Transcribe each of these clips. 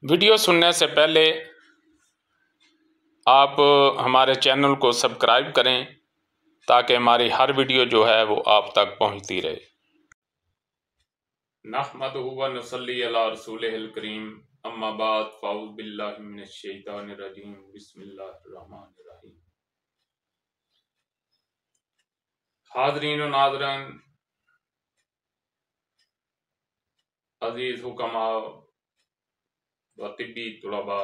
Video सुनने से पहले आप हमारे चैनल को सब्सक्राइब करें ताकि हमारी हर वीडियो जो है वो आप तक पहुंचती रहे। नहमदुहु व नसल्ली अला रसूलिहिल करीम, अम्मा बाद, फ़अऊज़ु बिल्लाहि मिनश शैतानिर रजीम, बिस्मिल्लाहिर रहमानिर रहीम। हाज़रीन व नाज़रीन, अज़ीज़ हुक्मा व तिब्बी तुलबा,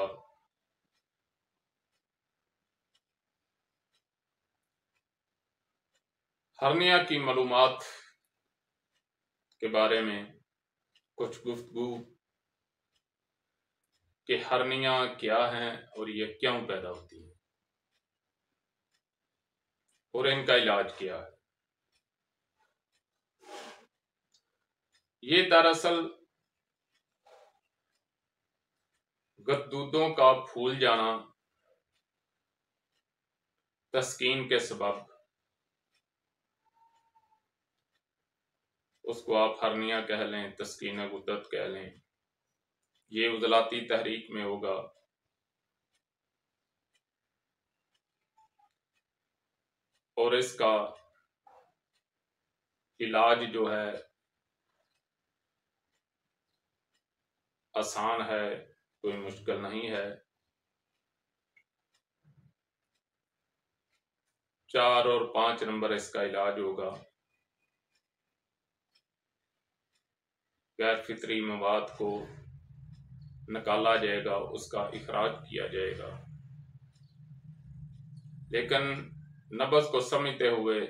हर्निया की मालूमात के बारे में कुछ गुफ्तगू कि हर्निया क्या हैं और ये क्यों पैदा होती है और इनका इलाज क्या है। ये दरअसल गद्दूदों का फूल जाना, तस्कीन के सबब, उसको आप हर्निया कह लें, तस्कीन गुद्दत कह लें, ये उजलाती तहरीक में होगा। और इसका इलाज जो है आसान है, कोई मुश्किल नहीं है। 4 और 5 नंबर इसका इलाज होगा। गैर फितरी मवाद को निकाला जाएगा, उसका इखराज किया जाएगा। लेकिन नब्ज़ को समझते हुए,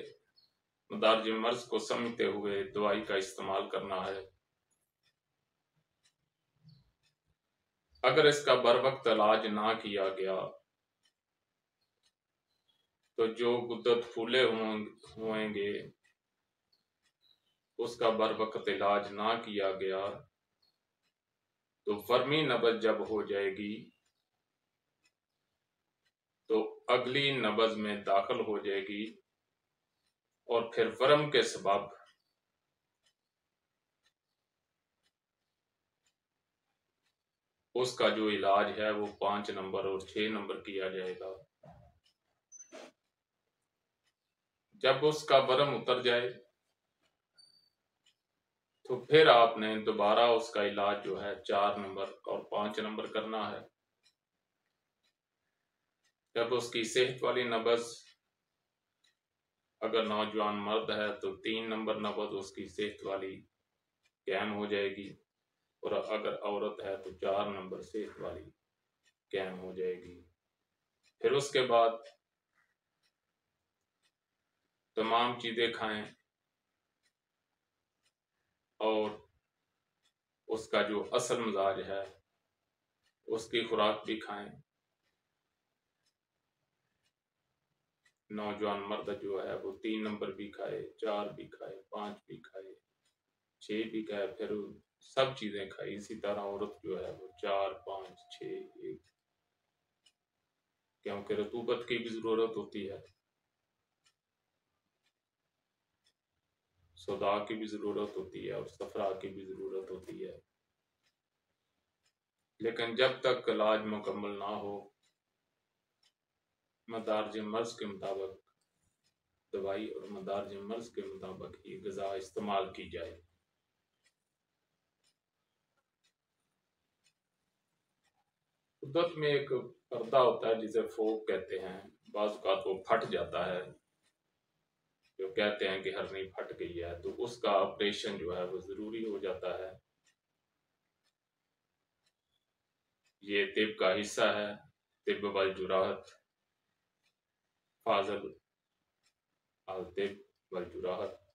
मदारिज मर्ज को समझते हुए दवाई का इस्तेमाल करना है। अगर इसका बर वक्त इलाज ना किया गया तो जो गुद्दत फूले होंगे, उसका बर वक्त इलाज ना किया गया तो वर्मी नब्ज़ जब हो जाएगी तो अगली नब्ज़ में दाखिल हो जाएगी और फिर वर्म के सबब उसका जो इलाज है वो 5 नंबर और 6 नंबर किया जाएगा। जब उसका वर्म उतर जाए तो फिर आपने दोबारा उसका इलाज जो है 4 नंबर और 5 नंबर करना है। जब उसकी सेहत वाली नब्ज़, अगर नौजवान मर्द है तो 3 नंबर नब्ज़ उसकी सेहत वाली कायम हो जाएगी, और अगर औरत है तो 4 नंबर सेहत वाली कायम हो जाएगी। फिर उसके बाद तमाम चीज़ें खाएं और उसका जो असल मिजाज है उसकी खुराक भी खाएं। नौजवान मर्द जो है वो 3 नंबर भी खाए, 4 भी खाए, 5 भी खाए, 6 भी खाए, फिर सब चीजें खाई। इसी तरह औरत जो है वो 4, 5, 6, 1, क्योंकि रतूबत की भी जरूरत होती है, सौदा की भी जरूरत होती है और सफरा की भी जरूरत होती है। लेकिन जब तक इलाज मुकम्मल ना हो, मदारिज मर्ज के मुताबिक दवाई और मदारिज मर्ज के मुताबिक ही ग़िज़ा इस्तेमाल की जाए। गुद्दत में एक पर्दा होता है जिसे फोक कहते हैं, बाज़ औक़ात वो फट जाता है, जो कहते हैं कि हरनी फट गई है, तो उसका ऑपरेशन जो है वो ज़रूरी हो जाता है। ये तिब का हिस्सा है, तिब वल जुराहत, फाज़ल अल तिब वल जुराहत।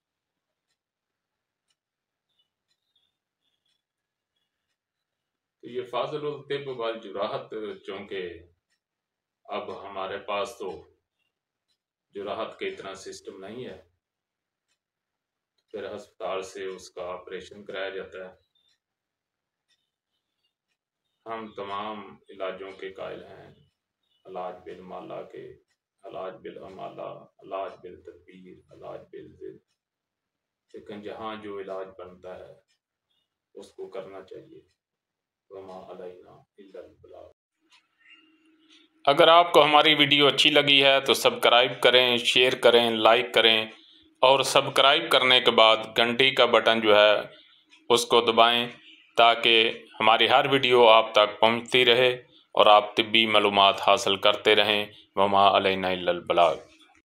तो ये फाज़ल अल तिब वल जुराहत, चूँकि अब हमारे पास तो जुराहत के इतना सिस्टम नहीं है, फिर अस्पताल से उसका ऑपरेशन कराया जाता है। हम तमाम इलाजों के कायल हैं, इलाज बिल माला के, इलाज बिल अमाला, इलाज बिल तदबीर, इलाज बिल जिद। लेकिन जहाँ जो इलाज बनता है उसको करना चाहिए। तो वमा अलैना इल्लल बलाग। अगर आपको हमारी वीडियो अच्छी लगी है तो सब्सक्राइब करें, शेयर करें, लाइक करें और सब्सक्राइब करने के बाद घंटी का बटन जो है उसको दबाएं ताकि हमारी हर वीडियो आप तक पहुंचती रहे और आप तिब्बी मालूमात हासिल करते रहें। वमा अलैना इल्लल बलाग।